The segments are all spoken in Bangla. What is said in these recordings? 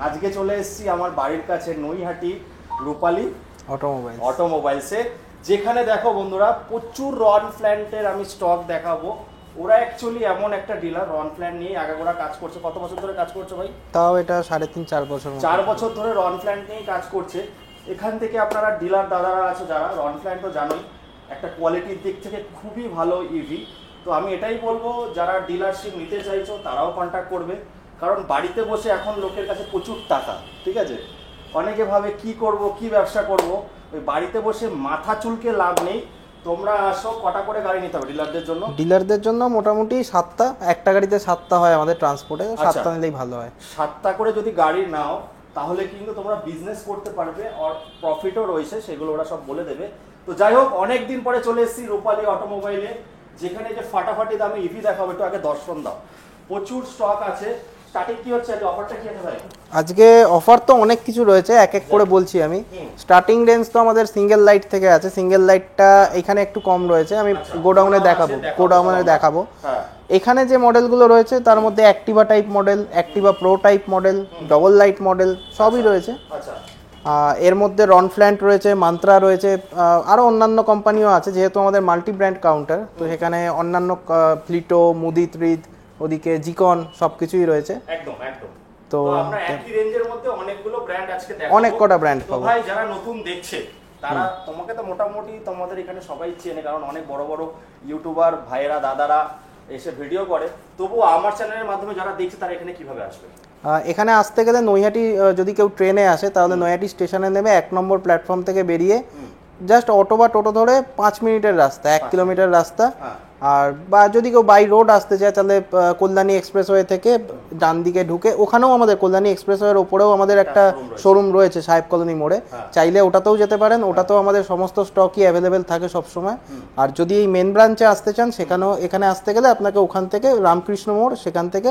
আজকে চলে এসেছি আমার বাড়ির কাছে নৈহাটি রূপালী অটোমোবাইলসে, যেখানে দেখো বন্ধুরা প্রচুর রন ফ্ল্যান্টের আমি স্টক দেখাবো। ওরা অ্যাকচুয়ালি এমন একটা ডিলার, রন ফ্ল্যান্ট নিয়ে আগাগোড়া কাজ করছে। কত বছর ধরে কাজ করছে ভাই? তাও এটা 3.5-4 বছর। 4 বছর ধরে রন ফ্ল্যান্ট নিয়ে কাজ করছে। এখান থেকে আপনারা ডিলার দাদারা আছে যারা, রন ফ্ল্যান্ট তো জানোই একটা কোয়ালিটির দিক থেকে খুবই ভালো ইভি। তো আমি এটাই বলবো, যারা ডিলারশিপ নিতে চাইছো তারাও কন্ট্যাক্ট করবে, কারণ বাড়িতে বসে এখন লোকের কাছে প্রচুর টাকা, ঠিক আছে? অনেকে ভাবে কি করব, কি ব্যবসা করব, ওই বাড়িতে বসে মাথা চুলকে লাভ নেই। তোমরা আসো, কটা করে গাড়ি নিতে হবে ডিলারদের জন্য? ডিলারদের জন্য মোটামুটি 7টা, একটা গাড়িতে 7টা হয় আমাদের ট্রান্সপোর্টে, 7টা নিলেই ভালো হয়। 7টা করে যদি গাড়ি নাও তাহলে কিন্তু তোমরা বিজনেস করতে পারবে, আর প্রফিটও রয়েছে, সেগুলো ওরা সব বলে দেবে। তো যাই হোক, অনেক দিন পরে চলে এসেছি রূপালী অটোমোবাইলে, যেখানে যে ফাটাফাটি দামে ইভি দেখাবো। একটু আগে দর্শন দাও, প্রচুর স্টক আছে। স্টার্টিং কি হচ্ছে, আজকে অফারটা কি আছে ভাই? আজকে অফার তো অনেক কিছু রয়েছে, এক এক করে বলছি আমি। স্টার্টিং রেঞ্জ তো আমাদের সিঙ্গেল লাইট থেকে আছে। সিঙ্গেল লাইটটা এখানে একটু কম রয়েছে, আমি গোডাউনে দেখাবো। এখানে যে মডেলগুলো রয়েছে তার মধ্যে Activa type model, Activa pro type model, double light model সবই রয়েছে। এর মধ্যে রন ফ্ল্যান্ট রয়েছে, মান্ত্রা রয়েছে, আরও অন্যান্য কোম্পানিও আছে। যেহেতু আমাদের মাল্টি ব্র্যান্ড কাউন্টার, তো সেখানে অন্যান্য প্লিটো, মুদিত, রিদ, ওদিকে জিকন সবকিছুই রয়েছে। একদম একদম। তো আমরা একই রেঞ্জের মধ্যে অনেকগুলো ব্র্যান্ড আজকে দেখাবো, অনেক কটা ব্র্যান্ড পাবো। ভাই যারা নতুন দেখছে তারা, তোমাকে তো মোটামুটি তোমাদের এখানে সবাই চেনে, কারণ অনেক বড় বড় ইউটিউবার ভাইয়েরা দাদারা এসে ভিডিও করে। তবু আমার চ্যানেলের মাধ্যমে যারা দেখছে তারা এখানে কিভাবে আসবে? এখানে আসতে গেলে নৈহাটি, যদি কেউ ট্রেনে আসে তাহলে নৈহাটি স্টেশনে নেমে 1 নম্বর প্ল্যাটফর্ম থেকে বেরিয়ে জাস্ট অটো বা টোটো ধরে 5 মিনিটের রাস্তা, 1 কিলোমিটার রাস্তা। আর বা যদি কেউ বাই রোড আসতে চায় তাহলে কল্যাণী এক্সপ্রেসওয়ে থেকে ডান দিকে ঢুকে, ওখানেও আমাদের কল্যাণী এক্সপ্রেসওয়ের ওপরেও আমাদের একটা শোরুম রয়েছে সাহেব কলোনি মোড়ে, চাইলে ওটাতেও যেতে পারেন। ওটাতেও আমাদের সমস্ত স্টকই অ্যাভেলেবেল থাকে সবসময়। আর যদি এই মেন ব্রাঞ্চে আসতে চান, সেখানেও, এখানে আসতে গেলে আপনাকে ওখান থেকে রামকৃষ্ণ মোড়, সেখান থেকে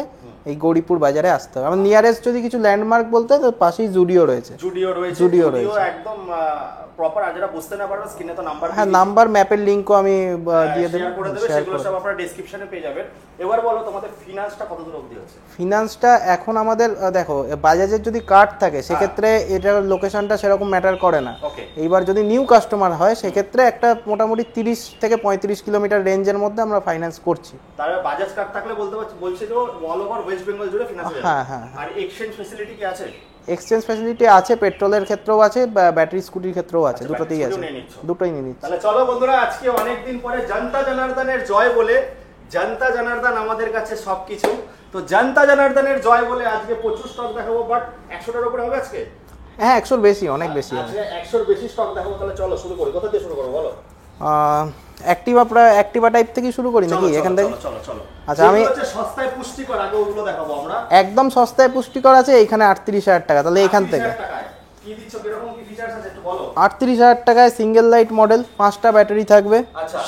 এই গৌরীপুর বাজারে আসতে হবে। আমার নিয়ারেস্ট যদি কিছু ল্যান্ডমার্ক বলতে, তো পাশেই জুডিও রয়েছে। জুডিও একদম প্রপার। আর যারা বুঝতে না পারবে, স্ক্রিনে তো নাম্বার, হ্যাঁ, নাম্বার, ম্যাপের লিংকও আমি দিয়ে দেব, সেগুলো সব আপনারা ডেসক্রিপশনে পেয়ে যাবেন। এবার বলো, তোমাদের ফিনান্সটা কত দূর অবধি আছে? ফিনান্সটা এখন আমাদের দেখো, বাজাজের যদি কার্ড থাকে সেক্ষেত্রে এটার লোকেশনটা সেরকম ম্যাটার করে না। এইবার যদি নিউ কাস্টমার হয় সেক্ষেত্রে একটা মোটামুটি 30 থেকে 35 কিলোমিটার রেঞ্জের মধ্যে আমরা ফাইন্যান্স করছি। তাহলে বাজাজ কার্ড থাকলে বলছে যে অল ওভার ওয়েস্ট বেঙ্গল জুড়ে ফিনান্স হয়ে যাবে। হ্যাঁ। আর এক্সচেঞ্জ ফ্যাসিলিটি কি আছে? এক্সচেঞ্জ ফ্যাসিলিটি আছে, পেট্রোলের ক্ষেত্রেও আছে, ব্যাটারি স্কুটির ক্ষেত্রেও আছে, দুটোতেই আছে, দুটোই নিয়ে নিচ্ছি। তাহলে চলো বন্ধুরা, আজকে অনেক দিন পরে জনতা জনার্দনের জয় বলে, জনতা জনার্দন আমাদের কাছে সবকিছু। তো জনতা জনার্দনের জয় বলে আজকে প্রচুর স্টক দেখাবো, বাট 100টার উপরে হবে আজকে। হ্যাঁ, 100-র বেশি, অনেক বেশি হবে। 100-র বেশি স্টক দেখাবো। তাহলে চলো শুরু করি। কোথা দিয়ে শুরু করবো বলো? অ্যাক্টিভা টাইপ থেকে শুরু করি নাকি এখান থেকে? চলো। আচ্ছা, আমি সস্তায় পুষ্টিকর আগে ওগুলো দেখাবো আমরা। একদম সস্তায় পুষ্টিকর আছে এখানে 38,000 টাকা। তাহলে এখান থেকে কি দিচ্ছ, কিরকম কি ফিচারস আছে একটু বলো। 38,000 টাকায় সিঙ্গেল লাইট মডেল, 5টা ব্যাটারি থাকবে,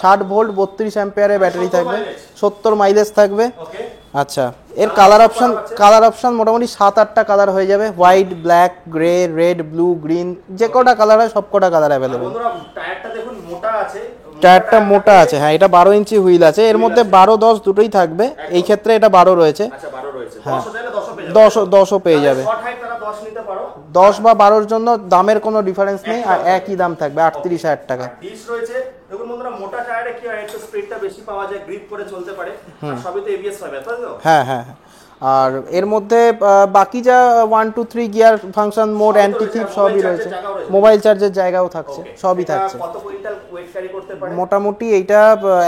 60 ভোল্ট 32 অ্যাম্পিয়ারের ব্যাটারি থাকবে, 70 মাইলেজ থাকবে। আচ্ছা, এর কালার অপশন মোটামুটি 7-8টা কালার হয়ে যাবে। White, black, grey, red, blue, green, যে কটা কালার হয় সব কটা কালার অ্যাভেলেবেল। টায়ারটা দেখুন মোটা আছে, টায়ারটা মোটা আছে। হ্যাঁ, এটা 12 ইঞ্চি হুইল আছে। এর মধ্যে 12-10 দুটোই থাকবে। এই ক্ষেত্রে এটা 12 রয়েছে। আচ্ছা, 12 রয়েছে। হ্যাঁ, 10ও পেয়ে যাবে। 10 নিতে পারো। 10 বা 12-র জন্য দামের কোনো ডিফারেন্স নেই, আর একই দাম থাকবে 38,000 টাকা। ডিস রয়েছে। দেখুন বন্ধুরা, মোটা টায়ারে কি হয়, একটু স্পিডটা বেশি পাওয়া যায়, গ্রিপ করে চলতে পারে। আর সবই তো এবিএস পাবে, তাই তো? হ্যাঁ। আর এর মধ্যে বাকি যা 1 2 3 গিয়ার ফাংশন, মোড, অ্যান্টি থিপ সবই রয়েছে। মোবাইল চার্জের জায়গাও থাকছে, সবই থাকছে। কত কুইন্টাল ওয়েট ক্যারি করতে পারে? মোটামুটি এইটা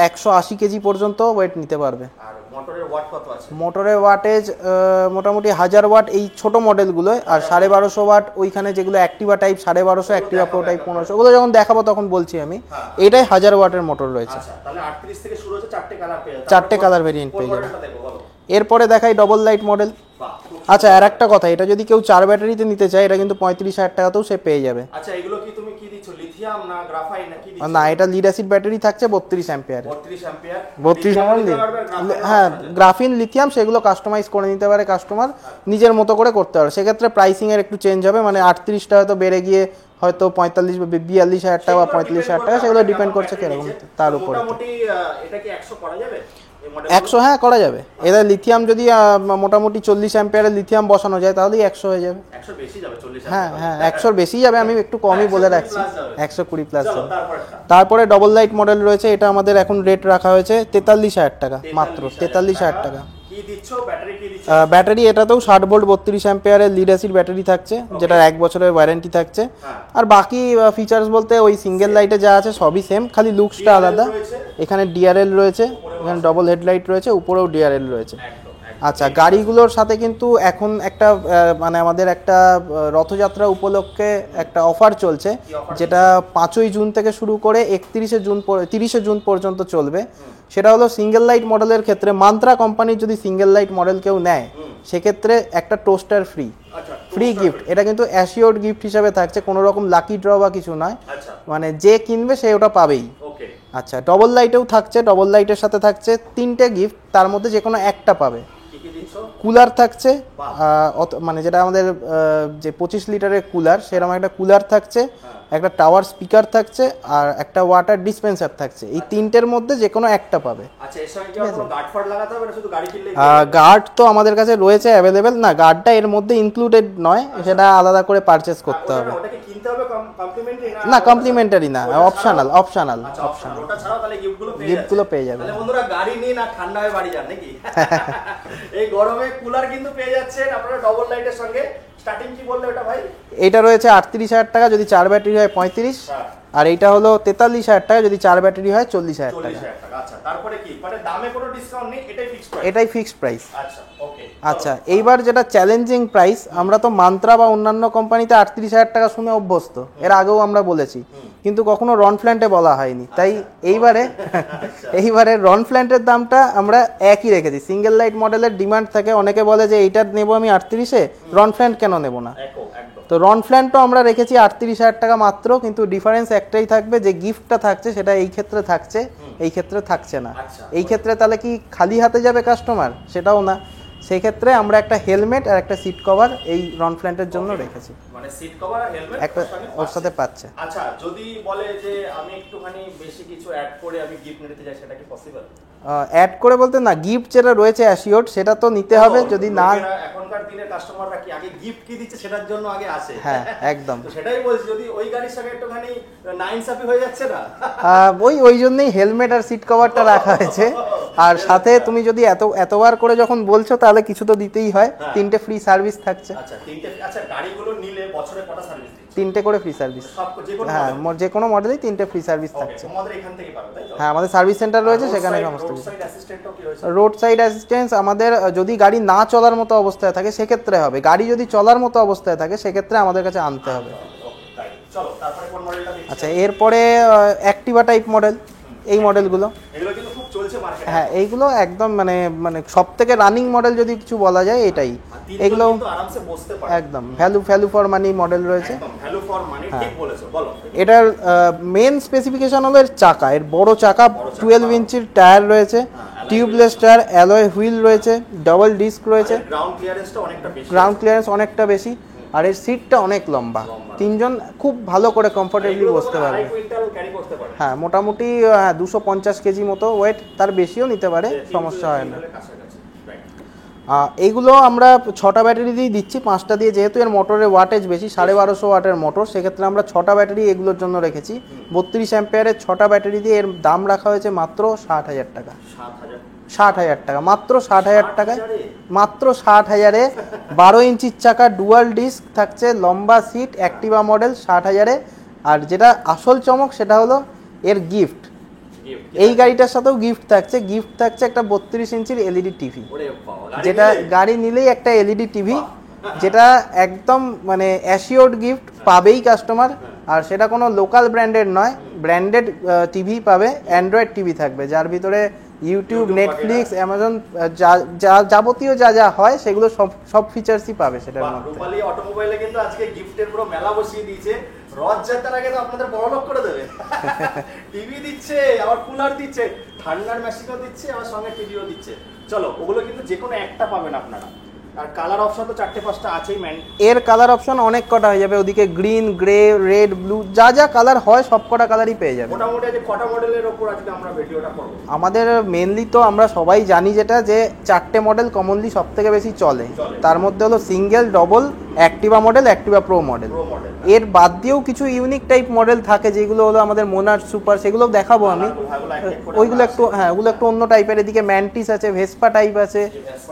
180 কেজি পর্যন্ত ওয়েট নিতে পারবে। আর মোটরের ওয়াট কত আছে? মোটরের ওয়াটেজ মোটামুটি 1000 ওয়াট এই ছোট মডেলগুলো, আর 1250 ওয়াট ওইখানে যেগুলো Activa type 1250, Activa pro type 1500, ওগুলো যখন দেখাবো তখন বলছি আমি। এটাই 1000 ওয়াটের মোটর রয়েছে। আচ্ছা, তাহলে 38 থেকে শুরু হচ্ছে, 4টে কালার পেয়ে যাবে। 4টে কালার ভেরিয়েন্ট পেয়ে যাবে। এরপরে দেখাই ডবল লাইট মডেল। আচ্ছা, আর একটা কথা, এটা যদি কেউ 4 ব্যাটারিতে নিতে চায় এটা কিন্তু 35,000 টাকাতেও সে পেয়ে যাবে। আচ্ছা, এগুলো কি তুমি কি দিচ্ছ, লিথিয়াম না গ্রাফাইট না কি দিচ্ছ? না, এটা লিড অ্যাসিড ব্যাটারি থাকছে 32 অ্যাম্পিয়ার। 32 হ্যাঁ, গ্রাফিন, লিথিয়াম সেগুলো কাস্টমাইজ করে নিতে পারে কাস্টমার, নিজের মতো করে করতে পারে। সেক্ষেত্রে প্রাইসিং এর একটু চেঞ্জ হবে, মানে 38টা হয়তো বেড়ে গিয়ে হয়তো 45 বা 42,000 টাকা বা 45,000 টাকা, সেগুলো ডিপেন্ড করছে কিরকম তার উপরে। মোটামুটি এটা কি 100 করা যাবে? মডেল 100 হ্যাঁ করা যাবে। এদের লিথিয়াম যদি মোটামুটি 40 অ্যাম্পিয়ারের লিথিয়াম বসানো যায় তাহলেই 100 হয়ে যাবে। 100 বেশি যাবে 40 হ্যাঁ হ্যাঁ 100 বেশি যাবে, আমি একটু কমই বলে 120 রাখছি, plus যাবে। 120 প্লাস চলো যাবে। তারপরটা তারপরে ডবল লাইট মডেল রয়েছে, এটা আমাদের এখন রেট রাখা হয়েছে 43,000 টাকা, মাত্র 43,000 টাকা। কি দিচ্ছ, ব্যাটারি কি দিচ্ছ? ব্যাটারি এটাতেও 60 ভোল্ট 32 অ্যাম্পিয়ারের লিড অ্যাসিড ব্যাটারি থাকছে, যেটা 1 বছরের ওয়ারেন্টি থাকছে। হ্যাঁ। আর বাকি ফিচার্স বলতে ওই সিঙ্গেল লাইটে যা আছে সবই সেম, খালি লুকসটা আলাদা। রয়েছে। এখানে ডিআরএল রয়েছে, এখানে ডবল হেডলাইট রয়েছে, উপরেও ডিআরএল রয়েছে। একদম আচ্ছা, গাড়িগুলোর সাথে কিন্তু এখন একটা মানে আমাদের একটা রথযাত্রা উপলক্ষে একটা অফার চলছে, যেটা 5ই জুন থেকে শুরু করে 30শে জুন পর্যন্ত চলবে। সেটা হলো সিঙ্গেল লাইট মডেলের ক্ষেত্রে মান্ত্রা কোম্পানির যদি সিঙ্গেল লাইট মডেল কেউ নেয়, সেক্ষেত্রে একটা টোস্টার ফ্রি, আচ্ছা ফ্রি গিফট। এটা কিন্তু অ্যাসিওর্ড গিফট হিসাবে থাকছে, কোনো রকম লাকি ড্র বা কিছু নয়, আচ্ছা মানে যে কিনবে সে ওটা পাবেই। ওকে আচ্ছা, ডবল লাইটেও থাকছে, ডবল লাইটের সাথে থাকছে 3টে গিফট, তার মধ্যে যে কোনো একটা পাবে। কি কি দিচ্ছ? কুলার থাকছে, মানে যেটা আমাদের যে 25 লিটারের কুলার, সেরকম একটা কুলার থাকছে, একটা টাওয়ার স্পিকার থাকছে, আর একটা ওয়াটার ডিসপেন্সার থাকছে। এই 3টের মধ্যে যে কোনো একটা পাবে। আচ্ছা এর সঙ্গে কি কোনো গার্ড ফার্ড লাগাতে হবে না শুধু গাড়ি কিনলেই? গার্ড তো আমাদের কাছে রয়েছে অ্যাভেলেবেল, না গার্ডটা এর মধ্যে ইনক্লুডেড নয়, সেটা আলাদা করে পারচেজ করতে হবে। ওটা কি কিনতে হবে কমপ্লিমেন্টারি না কমপ্লিমেন্টারি না, অপশনাল অপশনাল আচ্ছা অপশনাল। ওটা ছাড়াও তাহলে গিফটগুলো গিফটগুলো পেয়ে যাবে। তাহলে বন্ধুরা গাড়ি নিন আর ঠান্ডা হয়ে বাড়ি যান নাকি? এই গরমে কুলার কিন্তু পেয়ে যাচ্ছেন আপনারা ডবল লাইটের সঙ্গে। স্টার্টিং কি বললে ওটা ভাই? এটা রয়েছে 38,000 টাকা, যদি 4 ব্যাটারি হয় 35, হ্যাঁ। আর এইটা হলো 43,000 টাকা, যদি 4 ব্যাটারি হয় 40,000 টাকা। 40,000 টাকা। আচ্ছা তারপরে কি মানে দামে কোনো ডিসকাউন্ট নেই, এটাই ফিক্সড প্রাইস? এটাই ফিক্সড প্রাইস। আচ্ছা ওকে। আচ্ছা, এইবার যেটা চ্যালেঞ্জিং প্রাইস, আমরা তো মান্ত্রা বা অন্যান্য কোম্পানিতে 38,000 টাকা শুনে অভ্যস্ত, এর আগেও আমরা বলেছি, কিন্তু কখনো রনফ্ল্যান্টে বলা হয়নি। তাই এইবারে রনফ্ল্যান্টের দামটা আমরা একই রেখেছি। সিঙ্গেল লাইট মডেলের ডিমান্ড থাকে, অনেকে বলে যে এইটা নেবো আমি 38-এ, রনফ্ল্যান্ট কেন নেবো না? একদম। তো রনফ্ল্যান্টও আমরা রেখেছি 38,000 টাকা মাত্র, কিন্তু ডিফারেন্স একটাই থাকবে, যে গিফটটা থাকছে সেটা এই ক্ষেত্রে থাকছে, এই ক্ষেত্রে থাকছে না। আচ্ছা। এই ক্ষেত্রে তাহলে কি খালি হাতে যাবে কাস্টমার? সেটাও না। সেই ক্ষেত্রে আমরা একটা হেলমেট আর একটা সিট কভার এই রনফ্ল্যান্টের জন্য রেখেছি, মানে সিট কভার আর হেলমেট একটা ওর সাথে পাচ্ছে। আচ্ছা যদি বলে যে আমি একটুখানি বেশি কিছু অ্যাড করে আমি গিফট নিতে চাই, সেটা কি পসিবল? অ্যাড করে বলতে না, গিফট যেটা রয়েছে অ্যাসিওর্ড সেটা তো নিতে হবে, যদি না। এখনকার দিনের কাস্টমাররা কি আগে গিফট কি দিচ্ছে সেটার জন্য আগে আসে। হ্যাঁ একদম। তো সেটাই বলছি, যদি ওই গাড়ির সঙ্গে একটুখানি নাইনসাফি হয়ে যাচ্ছে না? ওই জন্যই হেলমেট আর সিট কভারটা রাখা হয়েছে। আর সাথে তুমি যদি এতবার করে যখন বলছো, তাহলে কিছু তো দিতেই হয়। 3টে ফ্রি সার্ভিস থাকছে। আচ্ছা 3টে। আচ্ছা গাড়িগুলো নিলে বছরে কটা সার্ভিস দিচ্ছে? 3টে করে ফ্রি সার্ভিস। হ্যাঁ, যে কোনো মডেলেই 3টে ফ্রি সার্ভিস থাকছে। আমাদের এখান থেকে পাবে তাই তো? হ্যাঁ, আমাদের সার্ভিস সেন্টার রয়েছে, সেখানে সমস্ত কিছু। রোড সাইড অ্যাসিস্ট্যান্টও কি রয়েছে? রোড সাইড অ্যাসিস্ট্যান্স আমাদের যদি গাড়ি না চলার মতো অবস্থায় থাকে সেক্ষেত্রে হবে, গাড়ি যদি চলার মতো অবস্থায় থাকে সেক্ষেত্রে আমাদের কাছে আনতে হবে। চলো তারপরে কোন মডেলটা দেখছি? আচ্ছা, এরপরে অ্যাক্টিভা টাইপ মডেল, এই মডেলগুলো। এগুলো কিন্তু খুব চলছে মার্কেটে। হ্যাঁ, এইগুলো একদম মানে সব থেকে রানিং মডেল যদি কিছু বলা যায় এটাই। এগুলো কিন্তু আরামসে বসতে পারে। একদম ভ্যালু ফর মানি মডেল রয়েছে। একদম ভ্যালু ফর মানি, ঠিক বলেছো। বলো। এটার মেন স্পেসিফিকেশন হলো এর চাকা, এর বড় চাকা, 12 ইঞ্চির টায়ার রয়েছে, টিউবলেস টায়ার, অ্যালয় হুইল রয়েছে, ডাবল ডিস্ক রয়েছে, গ্রাউন্ড ক্লিয়ারেন্স অনেকটা বেশি, আর এর সিটটা অনেক লম্বা, 3জন খুব ভালো করে কমফোর্টেবলি বসতে পারবে। হ্যাঁ, মোটামুটি 250 কেজি মতো ওয়েট, তার বেশিও নিতে পারে, সমস্যা হয় না। এইগুলো আমরা 6টা ব্যাটারি দিয়ে দিচ্ছি, 5টা দিয়ে, যেহেতু এর মোটরের ওয়াটেজ বেশি, 1250 ওয়াটের মোটর, সেক্ষেত্রে আমরা 6টা ব্যাটারি এগুলোর জন্য রেখেছি। 32 অ্যাম্পিয়ারের 6টা ব্যাটারি দিয়ে এর দাম রাখা হয়েছে মাত্র 60,000 টাকা। 60,000 টাকা, মাত্র 60,000 টাকায়, মাত্র 60,000-এ 12 ইঞ্চির চাকা, ডুয়াল ডিস্ক থাকছে, লম্বা সিট, অ্যাক্টিভা মডেল, 60,000-এ। আর যেটা আসল চমক সেটা হলো এর গিফট। এই গাড়িটার সাথেও গিফট থাকছে একটা 32 ইঞ্চির এলইডি টিভি, যেটা গাড়ি নিলেই একটা এলইডি টিভি, যেটা একদম মানে অ্যাসিওর্ড গিফট পাবেই কাস্টমার। আর সেটা কোনো লোকাল ব্র্যান্ডের নয়, ব্র্যান্ডেড টিভি পাবে, অ্যান্ড্রয়েড টিভি থাকবে, যার ভিতরে ইউটিউব, নেটফ্লিক্স, অ্যামাজন, যাবতীয় যা হয় সেগুলো সব ফিচার্সই পাবে সেটার মধ্যে। রূপালী অটোমোবাইলে কিন্তু আজকে গিফটের পুরো মেলা বসিয়ে দিয়েছে। রথযাত্রার আগে তো আপনাদের বড় লোক করে দেবে। টিভি দিচ্ছে, আবার কুলার দিচ্ছে, ঠান্ডার মেশিনও দিচ্ছে, আবার সঙ্গে টিভিও দিচ্ছে। চলো, ওগুলো কিন্তু যে কোনো একটা পাবেন আপনারা। আর কালার অপশন তো 4-5টা আছেই ম্যান। এর কালার অপশন অনেক কটা হয়ে যাবে, ওদিকে গ্রিন, গ্রে, রেড, ব্লু, যা যা কালার হয় সব কটা কালারই পেয়ে যাবে। মোটামুটি আজকে কটা মডেলের উপর আজকে আমরা ভিডিওটা করব? আমাদের মেনলি তো আমরা সবাই জানি যেটা, যে 4টে মডেল কমনলি সব থেকে বেশি চলে। তার মধ্যে হলো single, double, Activa model, Activa pro model. এর বাদ দিয়েও কিছু ইউনিক টাইপ মডেল থাকে যেগুলো হলো আমাদের মোনার্ক সুপার, সেগুলো দেখাবো আমি। ওইগুলো একটু ওগুলো একটু অন্য টাইপের। এদিকে ম্যান্টিস আছে, ভেসপা টাইপ আছে,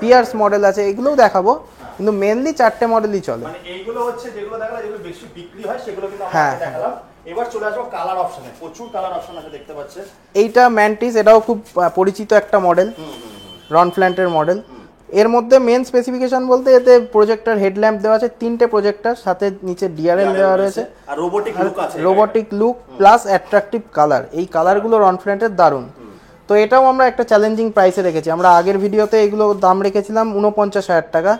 পিয়ার্স মডেল আছে, এগুলোও দেখাবো। কিন্তু মেনলি 4টে মডেলই চলে। মানে এইগুলো হচ্ছে যেগুলো দেখালাম, যেগুলো বেশি বিক্রি হয় সেগুলো কিন্তু আমরা দেখালাম। এবার চলে আসবো কালার অপশনে। প্রচুর কালার অপশন আছে, দেখতে পাচ্ছেন। এইটা ম্যান্টিস, এটাও খুব পরিচিত একটা মডেল, রনফ্ল্যান্টের মডেল। এর মধ্যে মেন স্পেসিফিকেশন বলতে এতে প্রজেক্টর হেডল্যাম্প দেওয়া আছে, 3টে প্রজেক্টর, সাথে নিচে ডিআরএল দেওয়া রয়েছে, আর রোবোটিক লুক আছে, robotic look plus attractive colour. এই কালারগুলো রনফ্ল্যান্টের দারুণ। তো এটাও আমরা একটা চ্যালেঞ্জিং প্রাইসে রেখেছি। আমরা আগের ভিডিওতে এগুলো দাম রেখেছিলাম 49,000 টাকা,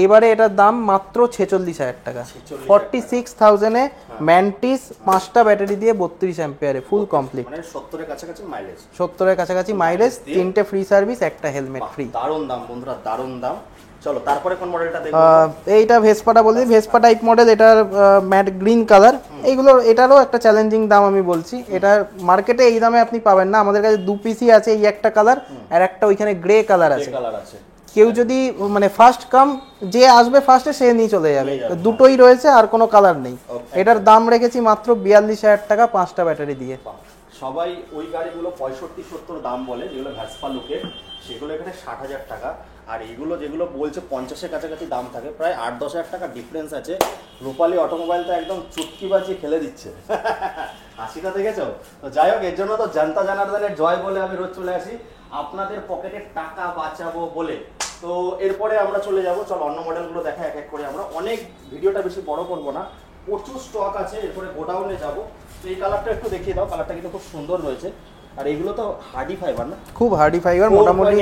এবারে এটার দাম মাত্র 46,000 টাকা। 46,000-এ ম্যান্টিস 5টা ব্যাটারি দিয়ে 32 অ্যাম্পিয়ারে ফুল কমপ্লিট, মানে 70-এর কাছাকাছি মাইলেজ। 70-এর কাছাকাছি মাইলেজ, 3টে ফ্রি সার্ভিস, একটা হেলমেট ফ্রি। দারুণ দাম বন্ধুরা, দারুণ দাম। চলো তারপরে কোন মডেলটা দেখব? এইটা ভেসপাটা বলি, ভেসপা টাইপ মডেল, এটার ম্যাট গ্রিন কালার। এইগুলো এটারও একটা চ্যালেঞ্জিং দাম আমি বলছি। এটা মার্কেটে এই দামে আপনি পাবেন না। আমাদের কাছে 2 পিসই আছে, এই একটা কালার আর একটা ওইখানে গ্রে কালার আছে। কেউ যদি মানে ফার্স্ট কাম, যে আসবে ফার্স্টে সে নিয়ে চলে যাবে। দুটোই রয়েছে, আর কোনো কালার নেই। এটার দাম রেখেছি মাত্র 42,000 টাকা 5টা ব্যাটারি দিয়ে। সবাই ওই গাড়িগুলো 65-70 দাম বলে, যেগুলো ভ্যাসপা লুকে, সেগুলো এখানে 60,000 টাকা। আর এইগুলো যেগুলো বলছে 50-এর কাছাকাছি দাম থাকে, প্রায় 8-10,000 টাকা ডিফারেন্স আছে। রূপালী অটোমোবাইল তো একদম চুটকি বাজিয়ে খেলে দিচ্ছে। হাসিটা দেখেছো? তো যাই হোক, এর জন্য তো জনতা জনার্দনের জয় বলে আমি রোজ চলে আসি, আপনাদের পকেটের টাকা বাঁচাবো বলে। তো এরপরে আমরা চলে যাব, চলো অন্য মডেলগুলো দেখা এক এক করে। আমরা অনেক ভিডিওটা বেশি বড় করবো না, প্রচুর স্টক আছে। এরপরে গোডাউনে যাব। তো এই কালারটা একটু দেখিয়ে দাও, কালারটা কিন্তু খুব সুন্দর রয়েছে। আর এগুলো তো হার্ডি ফাইবার না? খুব হার্ডি ফাইবার, মোটামুটি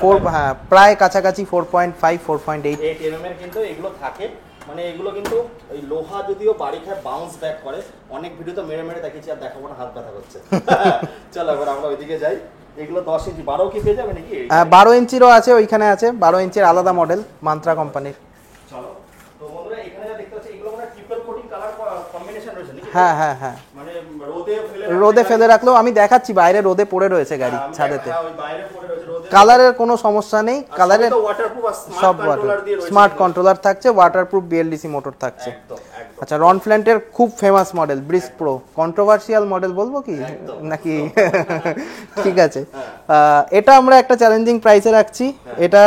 4, হ্যাঁ প্রায় কাছাকাছি 4.5 4.8 mm এর কিন্তু এগুলো থাকে। মানে এগুলো কিন্তু ওই লোহা যদিও বাড়ি খায় বাউন্স ব্যাক করে, অনেক ভিডিও তো মেরে মেরে দেখেছি, আর দেখাবো না, হাত ব্যথা করছে। চলো এবার আমরা ওইদিকে যাই। এগুলো 10 ইঞ্চি, 12 কি পেয়ে যাবে নাকি? 12 ইঞ্চিরও আছে, ওইখানে আছে 12 ইঞ্চির আলাদা মডেল মান্ত্রা কোম্পানির। চলো তো বন্ধুরা, এখানে যা দেখতে পাচ্ছি এগুলো মানে ট্রিপল কোটিং কালার কম্বিনেশন রয়েছে নাকি? হ্যাঁ হ্যাঁ হ্যাঁ, মানে রোদে ফেলে রাখলেও আমি দেখাচ্ছি, বাইরে রোদে পড়ে রয়েছে গাড়ি ছাদেতে। ওই বাইরে পড়ে রয়েছে রোদে। কালারের কোনো সমস্যা নেই, কালারের ওয়াটারপ্রুফ আর সব কন্ট্রোলার দিয়ে রয়েছে, স্মার্ট কন্ট্রোলার থাকছে, ওয়াটারপ্রুফ বিএলডিসি মোটর থাকছে। একদম একদম। আচ্ছা, রনফ্ল্যান্টের খুব famous model bridge pro, controversial model বলবো কি নাকি? ঠিক আছে, এটা আমরা একটা চ্যালেঞ্জিং প্রাইসে রাখছি। এটা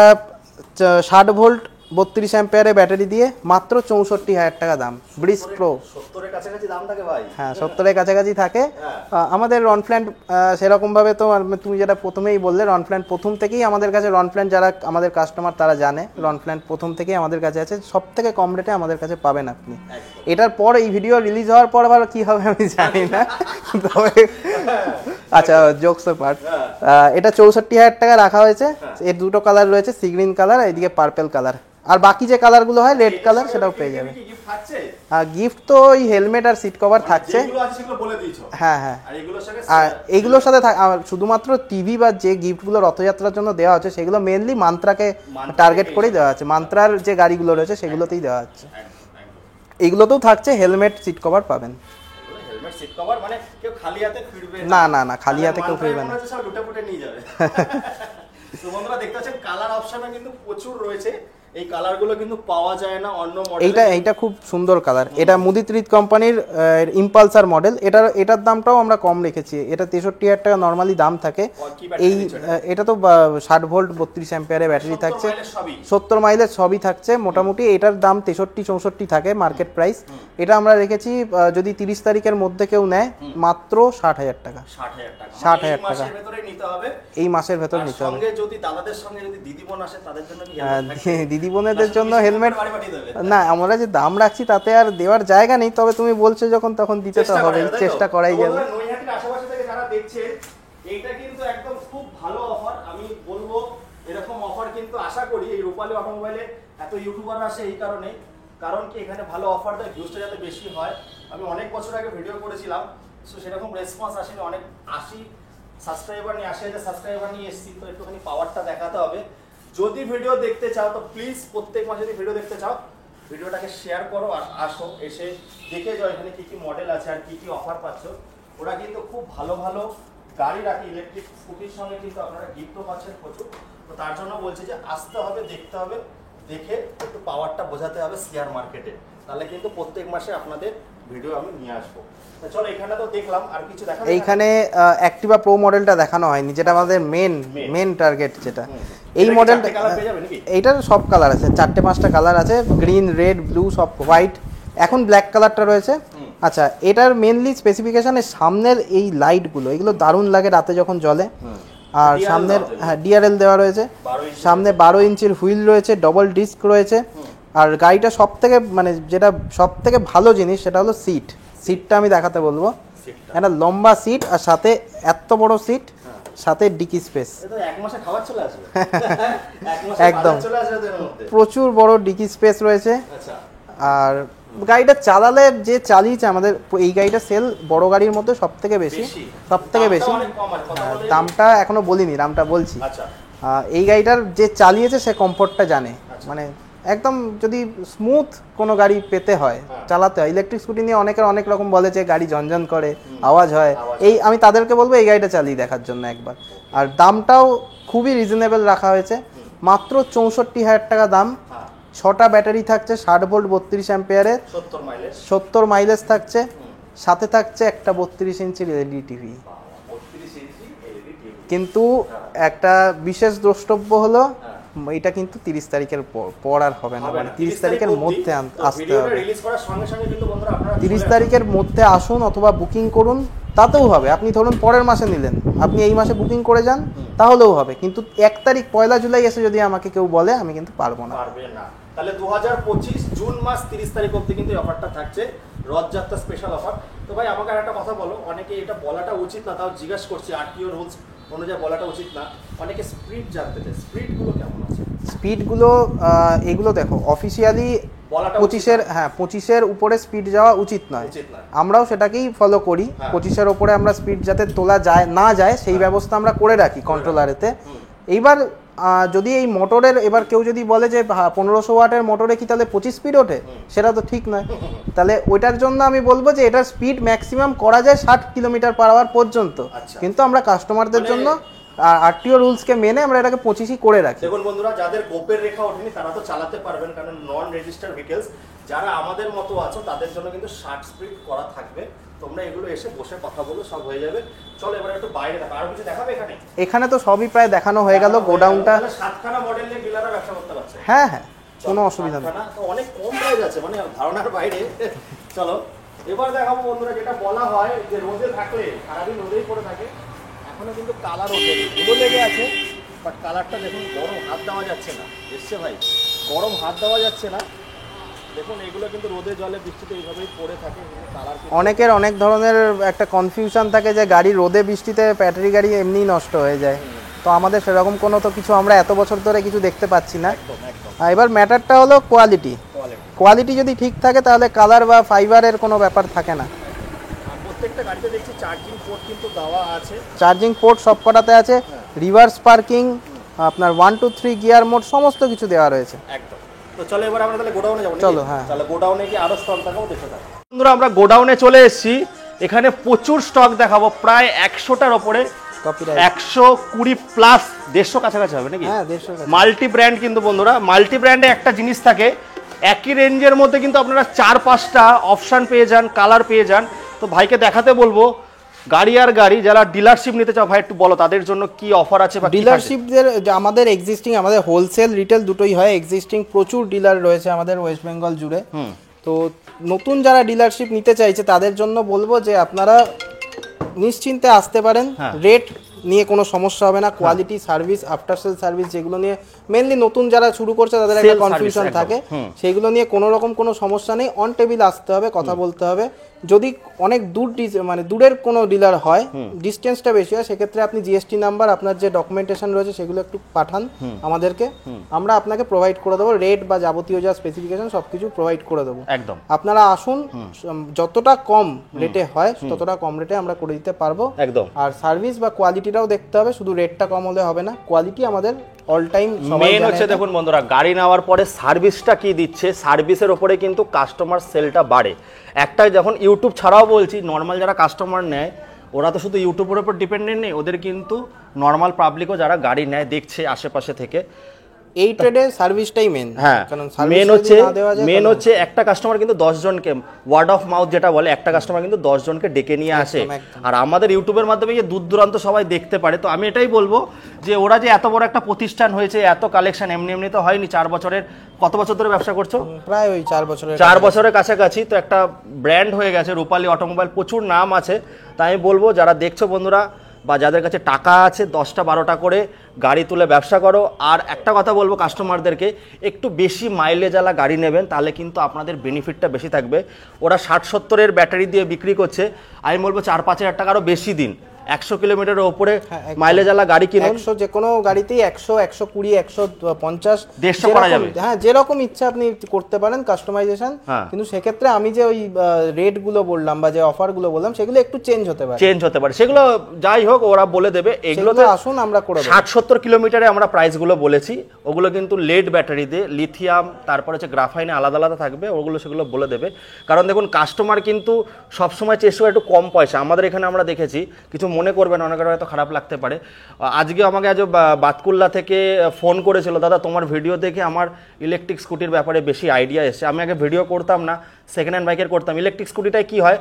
60 ভোল্ট 32 অ্যাম্পিয়ারে ব্যাটারি দিয়ে মাত্র 64,000 টাকা দাম। ব্রিজ প্রো 70-এর কাছাকাছি দাম থাকে ভাই। হ্যাঁ, 70-এর কাছাকাছি থাকে। আমাদের রনফ্ল্যান্ট সেরকম ভাবে তো তুমি যেটা প্রথমেই বললে, রনফ্ল্যান্ট প্রথম থেকেই আমাদের কাছে, রনফ্ল্যান্ট যারা আমাদের কাস্টমার তারা জানে, রনফ্ল্যান্ট প্রথম থেকেই আমাদের কাছে আছে। সব থেকে কম রেটে আমাদের কাছে পাবেন আপনি। এটার পর এই ভিডিও রিলিজ হওয়ার পর আবার কি হবে আমি জানি না, তবে আচ্ছা জোকস পার্ট, এটা 64,000 টাকা রাখা হয়েছে। এর দুটো কালার রয়েছে, সি গ্রিন কালার, এদিকে পার্পল কালার। আর বাকি যে কালারগুলো হয় রেড কালার, সেটাও পেয়ে যাবে। গিফট তো ওই হেলমেট আর সিট কভার থাকছে। হ্যাঁ হ্যাঁ, আর এইগুলোর সাথে শুধুমাত্র টিভি বা যে গিফটগুলো রথযাত্রার জন্য দেওয়া হচ্ছে, সেগুলো মেনলি মান্ত্রাকে টার্গেট করেই দেওয়া হচ্ছে। মান্ত্রার যে গাড়িগুলো রয়েছে সেগুলোতেই দেওয়া হচ্ছে। এইগুলোতেও থাকছে হেলমেট, সিট কভার পাবেন। না না না, খালি হাতে কেউ ফিরবে না। তো বন্ধুরা দেখতে পাচ্ছেন কালার অপশন কিন্তু প্রচুর রয়েছে। এই কালারগুলো কিন্তু পাওয়া যায় না অন্য মডেলে। এইটা খুব সুন্দর কালার। এটা মুদিত্রিত কোম্পানির ইম্পালসার মডেল। এটার দামটাও আমরা কম রেখেছি। এটা 63,000 টাকা নরমালি দাম থাকে। এই এটা তো 60 ভোল্ট 32 অ্যাম্পিয়ারে ব্যাটারি থাকছে, 70 মাইলেজ সবই থাকছে মোটামুটি। এটার দাম 63-64 থাকে মার্কেট প্রাইস। এটা আমরা রেখেছি যদি 30 তারিখের মধ্যে কেউ নেয় মাত্র 60,000 টাকা। 60,000 টাকা এই মাসের ভেতর নিতে হবে। যদি দাদাদের সঙ্গে যদি দিদি বোন আসে তাদের জন্য কি দিদি বোনেদের জন্য হেলমেট না, আমরা যে দাম রাখছি তাতে আর দেওয়ার জায়গা নেই। তবে তুমি বলছো যখন, তখন দিতে তো হবে, চেষ্টা করাই যাবে। নৈহাটির আশেপাশে থেকে যারা দেখছে, এইটা কিন্তু একদম খুব ভালো অফার। আমি বলবো এরকম অফার কিন্তু আশা করি এই রূপালী অটোমোবাইলে এত ইউটিউবার আসে এই কারণে, কারণ কি এখানে ভালো অফার দেয়, ভিউজটা যাতে বেশি হয়। আমি অনেক বছর আগে ভিডিও করেছিলাম, সো সেরকম রেসপন্স আসেনি। অনেক 80 সাবস্ক্রাইবার নিয়ে 80,000 সাবস্ক্রাইবার নিয়ে এসেছি, তো একটুখানি পাওয়ারটা দেখাতে হবে। যদি ভিডিও দেখতে চাও তো প্লিজ প্রত্যেক মাসে যদি ভিডিও দেখতে চাও ভিডিওটাকে শেয়ার করো আর আসো, এসে দেখে যাও এখানে কি কি মডেল আছে আর কি কি অফার পাচ্ছ। ওরা কিন্তু খুব ভালো ভালো গাড়ি রাখে, ইলেকট্রিক স্কুটির সঙ্গে কিন্তু আপনারা গিফটও পাচ্ছেন প্রচুর। তো তার জন্য বলছি যে আসতে হবে, দেখতে হবে, দেখে একটু পাওয়ারটা বোঝাতে হবে শেয়ার মার্কেটে, তাহলে কিন্তু প্রত্যেক মাসে আপনাদের ভিডিও আমি নিয়ে আসবো। চলো এখানে তো দেখলাম, আর কিছু দেখা এইখানে অ্যাক্টিভা প্রো মডেলটা দেখানো হয়নি, যেটা আমাদের মেন টার্গেট যেটা। এই মডেলটা, এইটার সব কালার আছে, 4-5টা কালার আছে, গ্রিন, রেড, ব্লু, সব হোয়াইট, এখন ব্ল্যাক কালারটা রয়েছে। আচ্ছা, এটার মেনলি স্পেসিফিকেশনের সামনের এই লাইটগুলো, এগুলো দারুণ লাগে রাতে যখন জ্বলে। আর সামনের ডিআরএল দেওয়া রয়েছে, সামনে 12 ইঞ্চির হুইল রয়েছে, ডবল ডিস্ক রয়েছে। আর গাড়িটা সব থেকে মানে যেটা সব থেকে ভালো জিনিস সেটা হলো সিটটা আমি দেখাতে বলবো। একটা লম্বা সিট, আর সাথে এত বড় সিট, সাথে ডিকি স্পেস, একদম প্রচুর বড় ডিকি স্পেস রয়েছে। আর গাড়িটা চালালে যে চালিয়েছে, আমাদের এই গাড়িটা সেল বড় গাড়ির মধ্যে সব থেকে বেশি। দামটা এখনো বলিনি, দামটা বলছি। এই গাড়িটার যে চালিয়েছে সে কমফোর্টটা জানে, মানে একদম যদি স্মুথ কোনো গাড়ি পেতে হয়, চালাতে হয়। ইলেকট্রিক স্কুটি নিয়ে অনেকের অনেক রকম বলে যে গাড়ি ঝনঝন করে, আওয়াজ হয়, এই আমি তাদেরকে বলবো এই গাড়িটা চালিয়ে দেখার জন্য একবার। আর দামটাও খুবই রিজনেবল রাখা হয়েছে, মাত্র 64,000 টাকা দাম। 6টা ব্যাটারি থাকছে, 60 ভোল্ট 32 অ্যাম্পিয়ারের, 70 মাইলেজ থাকছে, সাথে থাকছে একটা 32 ইঞ্চির এলইডি টিভি। কিন্তু একটা বিশেষ দ্রষ্টব্য হলো এটা কিন্তু 30 তারিখের পর আর হবে না, মানে 30 তারিখের মধ্যে আসতে হবে। 30 তারিখের মধ্যে আসুন অথবা বুকিং করুন, তাতেও হবে। আপনি ধরুন পরের মাসে নিলেন, আপনি এই মাসে বুকিং করে যান, তাহলেও হবে। কিন্তু 1 তারিখ 1 জুলাই এসে যদি আমাকে কেউ বলে, আমি কিন্তু পারবো না। তাহলে 2025 জুন মাস 30 তারিখ অবধি কিন্তু এই অফারটা থাকছে, রথযাত্রা স্পেশাল অফার। তো ভাই আমাকে একটা কথা বলো, অনেকে এটা বলাটা উচিত না, তাও জিজ্ঞাসা করছি, আরটিও রুলস অনুযায়ী বলাটা উচিত না, অনেকে স্পিড জানতে চায়, স্পিডগুলো কেমন আছে? স্পিডগুলো এগুলো দেখো, অফিসিয়ালি 25-এর উপরে স্পিড যাওয়া উচিত নয়, আমরাও সেটাকেই ফলো করি। 25-এর উপরে আমরা স্পিড যাতে তোলা যায় না যায় সেই ব্যবস্থা আমরা করে রাখি কন্ট্রোলারেতে। এইবার যদি এই মোটরের, এবার কেউ যদি বলে যে 1500 ওয়াটের মোটরে কি তাহলে 25 স্পিড ওঠে, সেটা তো ঠিক নয়। তাহলে ওইটার জন্য আমি বলবো যে এটার স্পিড ম্যাক্সিমাম করা যায় 60 কিলোমিটার/আওয়ার পর্যন্ত, কিন্তু আমরা কাস্টমারদের জন্য আরটিও রুলসকে মেনে আমরা এটাকে 25ই করে রাখি। দেখুন বন্ধুরা, যাদের গোপের রেখা ওঠেনি তারা তো চালাতে পারবেন, কারণ নন রেজিস্টার্ড ভেহিকলস। যারা আমাদের মতো আছো তাদের জন্য কিন্তু 60 স্পিড করা থাকবে। তোমরা এগুলো এসে বসে কথা বলো, সব হয়ে যাবে। চলো এবার একটু বাইরে দেখো, আর কিছু দেখাবে এখানে? এখানে তো সবই প্রায় দেখানো হয়ে গেল। গোডাউনটা 7খানা মডেল নিয়ে ডিলাররা ব্যবসা করতে পারছে। হ্যাঁ, কোনো অসুবিধা নেই, তো অনেক কম প্রাইস আছে, মানে ধারণার বাইরে। চলো এবার দেখাবো বন্ধুরা, যেটা বলা হয় যে রোদে থাকলে সারাদিন রোদেই পড়ে থাকে, এখনো কিন্তু কালার ওঠেনি, ধুলো লেগে আছে, বাট কালারটা দেখুন, গরম হাত দেওয়া যাচ্ছে না। এসছে ভাই, গরম হাত দেওয়া যাচ্ছে না। দেখুন এগুলো কিন্তু রোদে জলে বৃষ্টিতে এইভাবেই পড়ে থাকে। অনেকের অনেক ধরনের একটা কনফিউশন থাকে যে গাড়ি রোদে বৃষ্টিতে, ব্যাটারি গাড়ি এমনিই নষ্ট হয়ে যায়। তো আমাদের সেরকম কোনো তো কিছু আমরা এত বছর ধরে কিছু দেখতে পাচ্ছি না। এবার ম্যাটারটা হলো কোয়ালিটি যদি ঠিক থাকে তাহলে কালার বা ফাইবারের কোনো ব্যাপার থাকে না। প্রত্যেকটা গাড়িতে দেখছি চার্জিং পোর্ট কিন্তু দেওয়া আছে, চার্জিং পোর্ট সব কটাতে আছে, রিভার্স পার্কিং, আপনার 1 2 3 গিয়ার মোড সমস্ত কিছু দেওয়া রয়েছে। একদম। তো চলো এবার আমরা তাহলে গোডাউনে যাবো। চলো, হ্যাঁ, তাহলে গোডাউনে গিয়ে আরো স্টক দেখাবো, দেখে থাকো বন্ধুরা। আমরা গোডাউনে চলে এসেছি, এখানে প্রচুর স্টক দেখাবো, প্রায় 100টার ওপরে, 120 প্লাস, 150 কাছাকাছি হবে নাকি? হ্যাঁ, 150। মাল্টি ব্র্যান্ড কিন্তু বন্ধুরা, মাল্টি ব্র্যান্ডে একটা জিনিস থাকে, একই রেঞ্জের মধ্যে কিন্তু আপনারা 4-5টা অপশান পেয়ে যান, কালার পেয়ে যান। তো ভাইকে দেখাতে বলবো গাড়ি আর গাড়ি। যারা ডিলারশিপ নিতে চাও ভাই একটু বলো তাদের জন্য কি অফার আছে। বা ডিলারশিপদের আমাদের এক্সিস্টিং, আমাদের হোলসেল রিটেল দুটোই হয়। এক্সিস্টিং প্রচুর ডিলার রয়েছে আমাদের ওয়েস্ট বেঙ্গল জুড়ে। তো নতুন যারা ডিলারশিপ নিতে চাইছে তাদের জন্য বলবো যে আপনারা নিশ্চিন্তে আসতে পারেন। রেট নিয়ে কোনো সমস্যা হবে না, quality, service, after sale service, যেগুলো নিয়ে মেনলি নতুন যারা শুরু করছে তাদের একটা কনফিউশন থাকে, সেগুলো নিয়ে কোনো রকম কোনো সমস্যা নেই। অন টেবিল আসতে হবে, কথা বলতে হবে। যদি অনেক দূর মানে দূরের কোনো ডিলার হয়, ডিস্টেন্সটা বেশি হয়, সেক্ষেত্রে আপনি জিএসটি নাম্বার, আপনার যে ডকুমেন্টেশন রয়েছে সেগুলো একটু পাঠান আমাদেরকে, আমরা আপনাকে প্রোভাইড করে দেবো। রেট বা যাবতীয় যা স্পেসিফিকেশন সবকিছু প্রোভাইড করে দেবো। একদম, আপনারা আসুন, যতটা কম রেটে হয় ততটা কম রেটে আমরা করে দিতে পারবো। একদম। আর সার্ভিস বা কোয়ালিটিটাও দেখতে হবে, শুধু রেটটা কম হলে হবে না, কোয়ালিটি আমাদের অল টাইম। মেন হচ্ছে দেখুন বন্ধুরা, গাড়ি নেওয়ার পরে সার্ভিসটা কি দিচ্ছে, সার্ভিসের ওপরে কিন্তু কাস্টমার সেলটা বাড়ে। একটা যখন ইউটিউব ছাড়াও বলছি, নর্মাল যারা কাস্টমার নেয় ওরা তো শুধু ইউটিউবের উপর ডিপেন্ডেন্ট নেই, ওদের কিন্তু নর্মাল পাবলিকও যারা গাড়ি নেয় দেখছে আশেপাশে থেকে, এই ট্রেডে সার্ভিসটাই মেন। হ্যাঁ, মেন হচ্ছে একটা কাস্টমার কিন্তু 10 জনকে, ওয়ার্ড অফ মাউথ যেটা বলে, একটা কাস্টমার কিন্তু 10 জনকে ডেকে নিয়ে আসে। আর আমাদের ইউটিউবের মাধ্যমে যে দূর দূরান্ত সবাই দেখতে পারে। তো আমি এটাই বলবো যে ওরা যে এত বড় একটা প্রতিষ্ঠান হয়েছে, এত কালেকশন এমনি এমনি তো হয়নি। 4 বছরের, কত বছর ধরে ব্যবসা করছো? প্রায় ওই 4 বছরের কাছাকাছি। তো একটা ব্র্যান্ড হয়ে গেছে রূপালী অটোমোবাইল, প্রচুর নাম আছে। তাই আমি বলবো যারা দেখছো বন্ধুরা, বা যাদের কাছে টাকা আছে 10টা 12টা করে গাড়ি তুলে ব্যবসা করো। আর একটা কথা বলবো কাস্টমারদেরকে, একটু বেশি মাইলেজওয়ালা গাড়ি নেবেন, তাহলে কিন্তু আপনাদের বেনিফিটটা বেশি থাকবে। ওরা 60-70-এর ব্যাটারি দিয়ে বিক্রি করছে, আমি বলবো 4-5 হাজার টাকা আরও বেশি দিন। 100 কিলোমিটারের ওপরে মাইলেজওয়ালা গাড়ি কিনুন। 100 যে কোনো গাড়িতেই 100, 120, 150, 150 করা যাবে। হ্যাঁ, যেরকম ইচ্ছা আপনি করতে পারেন কাস্টমাইজেশন। কিন্তু সেক্ষেত্রে আমি যে ওই রেট গুলো বললাম বা যে অফার গুলো বললাম, সেগুলো একটু চেঞ্জ হতে পারে। সেগুলো যাই হোক ওরা বলে দেবে। এগুলো তো আসুন আমরা করে 60-70 কিলোমিটারে আমরা প্রাইসগুলো বলেছি। ওগুলো কিন্তু লেড ব্যাটারি দিয়ে, লিথিয়াম, তারপরে হচ্ছে গ্রাফাইনে আলাদা আলাদা থাকবে, ওগুলো সেগুলো বলে দেবে। কারণ দেখুন কাস্টমার কিন্তু সবসময় চেষ্টা করে একটু কম পয়সা। আমাদের এখানে আমরা দেখেছি, কিছু মনে করবেন, অনেকের হয়তো খারাপ লাগতে পারে, আজকে আমাকে আজ বাতকুল্লা থেকে ফোন করেছিল, দাদা তোমার ভিডিও দেখে আমার ইলেকট্রিক স্কুটির ব্যাপারে বেশি আইডিয়া এসেছে। আমি আগে ভিডিও করতাম না, সেকেন্ড হ্যান্ড বাইকের করতাম। ইলেকট্রিক স্কুটিটায় কি হয়,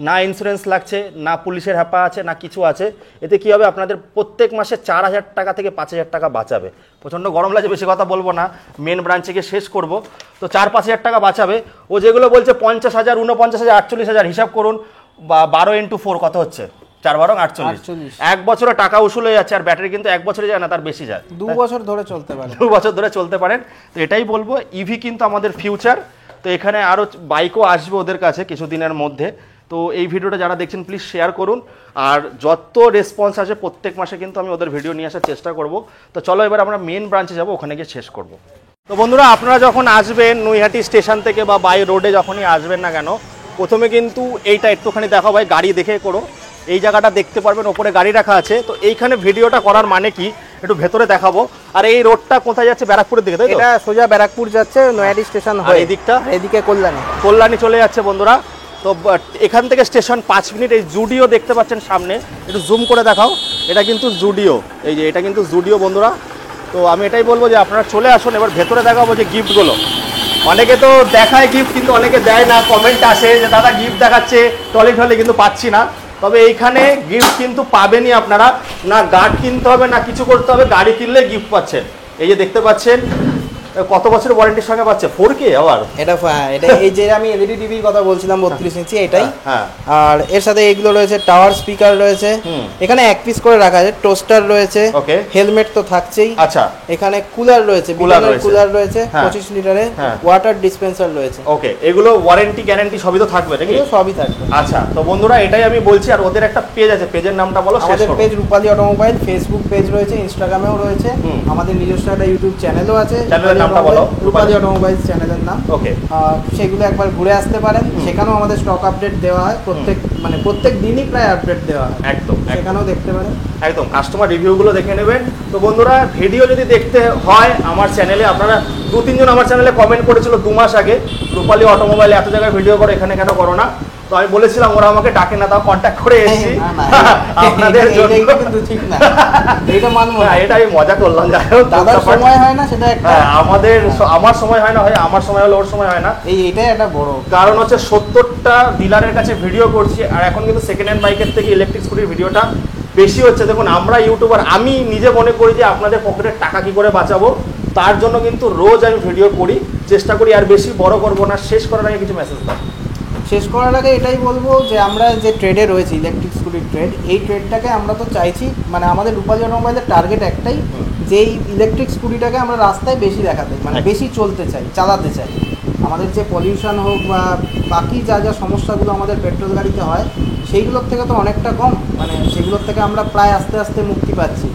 না ইন্স্যুরেন্স লাগছে, না পুলিশের হ্যাপা আছে, না কিছু আছে। এতে কি হবে, আপনাদের প্রত্যেক মাসে 4000 টাকা থেকে 5000 টাকা বাঁচাবে। প্রচণ্ড গরম লাগছে, বেশি কথা বলবো না, মেন ব্রাঞ্চে গিয়ে শেষ করব। তো 4-5 হাজার টাকা বাঁচাবে। ও যেগুলো বলছে 50,000, 49,000, 48,000, হিসাব করুন, বা 12 × 4 কত হচ্ছে, 4-12 48। 1 বছরে টাকা উসুল হয়ে যাচ্ছে। আর ব্যাটারি কিন্তু 1 বছরে যায় না, তার বেশি যায়। 2 বছর ধরে চলতে পারে, 2 বছর ধরে চলতে পারেন। তো এটাই বলবো, ইভি কিন্তু আমাদের ফিউচার। তো এখানে আরও বাইকও আসবে ওদের কাছে কিছুদিনের মধ্যে। তো এই ভিডিওটা যারা দেখছেন প্লিজ শেয়ার করুন। আর যত রেসপন্স আসে প্রত্যেক মাসে কিন্তু আমি ওদের ভিডিও নিয়ে আসার চেষ্টা করব। তো চলো এবার আমরা মেন ব্রাঞ্চে যাব, ওখানে গিয়ে শেষ করব। তো বন্ধুরা, আপনারা যখন আসবেন নৈহাটি স্টেশন থেকে বা বাই রোডে যখনই আসবেন না কেন, প্রথমে কিন্তু এইটা একটুখানি দেখো ভাই, গাড়ি দেখে করো। এই জায়গাটা দেখতে পারবেন, ওপরে গাড়ি রাখা আছে। তো এইখানে ভিডিওটা করার মানে কি, একটু ভেতরে দেখাবো। আর এই রোডটা কোথায় যাচ্ছে, ব্যারাকপুরের দিকে, তাই তো? এটা সোজা ব্যারাকপুর যাচ্ছে, নৈহাটি স্টেশন হয়। এই দিকটা, এদিকে কল্যাণী চলে যাচ্ছে বন্ধুরা। তো এখান থেকে স্টেশন 5 মিনিট। এই জুডিও দেখতে পাচ্ছেন সামনে, একটু জুম করে দেখাও, এটা কিন্তু জুডিও। এই যে এটা কিন্তু জুডিও বন্ধুরা। তো আমি এটাই বলবো যে আপনারা চলে আসুন। এবার ভেতরে দেখাবো যে গিফটগুলো। অনেকে তো দেখায় গিফট, কিন্তু অনেকে দেয় না, কমেন্ট আসে যে দাদা গিফট দেখাচ্ছে টলি টলি, কিন্তু পাচ্ছি না। তবে এইখানে গিফট কিন্তু পাবেনই আপনারা, না গার্ড কিনতে হবে না কিছু করতে হবে, গাড়ি কিনলে গিফট পাচ্ছেন। এই যে দেখতে পাচ্ছেন, কত বছরের ওয়ারেন্টির সঙ্গে পাচ্ছে, 4K আবার এটা এই যে আমি এলইডি টিভির কথা বলছিলাম 32 ইঞ্চি, এটাই। হ্যাঁ, আর এর সাথে এইগুলো রয়েছে, টাওয়ার স্পিকার রয়েছে, এখানে 1 পিস করে রাখা আছে, টোস্টার রয়েছে, হেলমেট তো থাকছেই। আচ্ছা, এখানে কুলার রয়েছে, কুলার রয়েছে 25 লিটারের, ওয়াটার ডিসপেন্সার রয়েছে। ওকে, এগুলো ওয়ারেন্টি গ্যারান্টি সবই তো থাকবে নাকি? সবই থাকবে। আচ্ছা, তো বন্ধুরা এটাই আমি বলছি। আর ওদের একটা পেজ আছে, পেজের নামটা বলো। আমাদের পেজ রূপালী অটোমোবাইল, ফেসবুক পেজ রয়েছে, ইনস্টাগ্রামেও রয়েছে, আমাদের নিজস্ব একটা ইউটিউব চ্যানেলও আছে। চ্যানেলের নামটা বলো। রূপালী অটোমোবাইল চ্যানেলের নাম। ওকে, সেগুলো একবার ঘুরে আসতে পারেন। সেখানেও আমাদের স্টক আপডেট দেওয়া হয়, প্রত্যেক দিনই প্রায় আপডেট দেওয়া হয়। একদম, সেখানেও দেখতে পারেন। একদম, কাস্টমার রিভিউগুলো দেখে নেবেন। তো বন্ধুরা, ভিডিও যদি দেখতে হয় আমার চ্যানেলে, আপনারা 2-3 জন আমার চ্যানেলে কমেন্ট করেছিল 2 মাস আগে, রূপালী অটোমোবাইলে এত জায়গায় ভিডিও করো, এখানে কেন করো না? তো আমি বলেছিলাম, ওরা আমাকে ডাকে না, তাও কন্ট্যাক্ট করে এসেছি আপনাদের জন্য। কিন্তু ঠিক না, এটা মানবো না, এটা আমি মজা করলাম। যাই হোক, দাদার সময় হয় না, সেটা একটা আমার সময় হয় না, হয় আমার সময় হলে ওর সময় হয় না। এটাই একটা বড় কারণ হচ্ছে 70টা ডিলারের কাছে ভিডিও করছি। আর এখন কিন্তু সেকেন্ড হ্যান্ড বাইকের থেকে ইলেকট্রিক স্কুটির ভিডিওটা বেশি হচ্ছে। দেখুন, আমরা ইউটিউবার, আমি নিজে মনে করি যে আপনাদের পকেটের টাকা কি করে বাঁচাবো, তার জন্য কিন্তু রোজ আমি ভিডিও করি, চেষ্টা করি। আর বেশি বড় করবো না। শেষ করার আগে কিছু মেসেজ দাও। শেষ করার আগে এটাই বলবো যে আমরা যে ট্রেডে রয়েছি, ইলেকট্রিক স্কুটির ট্রেড, এই ট্রেডটাকে আমরা তো চাইছি, মানে আমাদের রূপালী অটোমোবাইলের টার্গেট একটাই, যে এই ইলেকট্রিক স্কুটিটাকে আমরা রাস্তায় বেশি দেখাতে, মানে বেশি চলতে চাই, চালাতে চাই। আমাদের যে পলিউশন হোক বা বাকি যা যা সমস্যাগুলো আমাদের পেট্রোল গাড়িতে হয়, সেইগুলোর থেকে তো অনেকটা কম, মানে সেগুলোর থেকে আমরা প্রায় আস্তে আস্তে মুক্তি পাচ্ছি।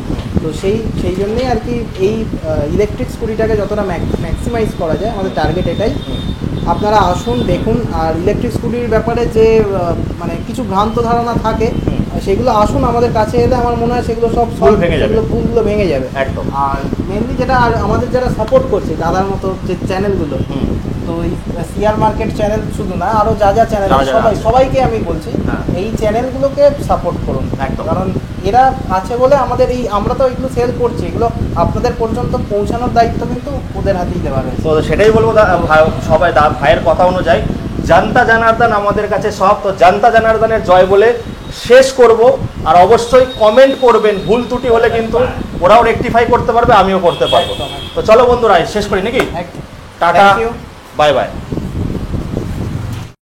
তো সেই জন্যেই আর কি এই ইলেকট্রিক স্কুটিটাকে যতটা ম্যাক্সিমাইজ করা যায়, আমাদের টার্গেট এটাই। আপনারা আসুন, দেখুন। আর ইলেকট্রিক স্কুটির ব্যাপারে যে মানে কিছু ভ্রান্ত ধারণা থাকে, সেগুলো আসুন আমাদের কাছে এলে আমার মনে হয় সেগুলো সব ভুলগুলো ভেঙে যাবে একদম। আর মেনলি যেটা আর আমাদের যারা সাপোর্ট করছে দাদার মতো যে চ্যানেলগুলো, তো এই শেয়ার মার্কেট চ্যানেল শুধু না, আরো যা যা চ্যানেল সবাইকে আমি বলছি এই চ্যানেলগুলোকে সাপোর্ট করুন একদম, কারণ এরা আছে বলে আমাদের এই, আমরা তো এগুলো সেল করছি, এগুলো আপনাদের পর্যন্ত পৌঁছানোর দায়িত্ব কিন্তু ওদের হাতেই দেওয়া রয়েছে। তো সেটাই বলবো সবাই ভাইয়ের কথা অনুযায়ী জানতা জানার্দন আমাদের কাছে সব। তো জানতা জানার্দনের জয় বলে শেষ করব। আর অবশ্যই কমেন্ট করবেন, ভুল ত্রুটি হলে কিন্তু ওরাও রেকটিফাই করতে পারবে, আমিও করতে পারবো। তো চলো বন্ধুরা শেষ করি নাকি? Tata, bye bye.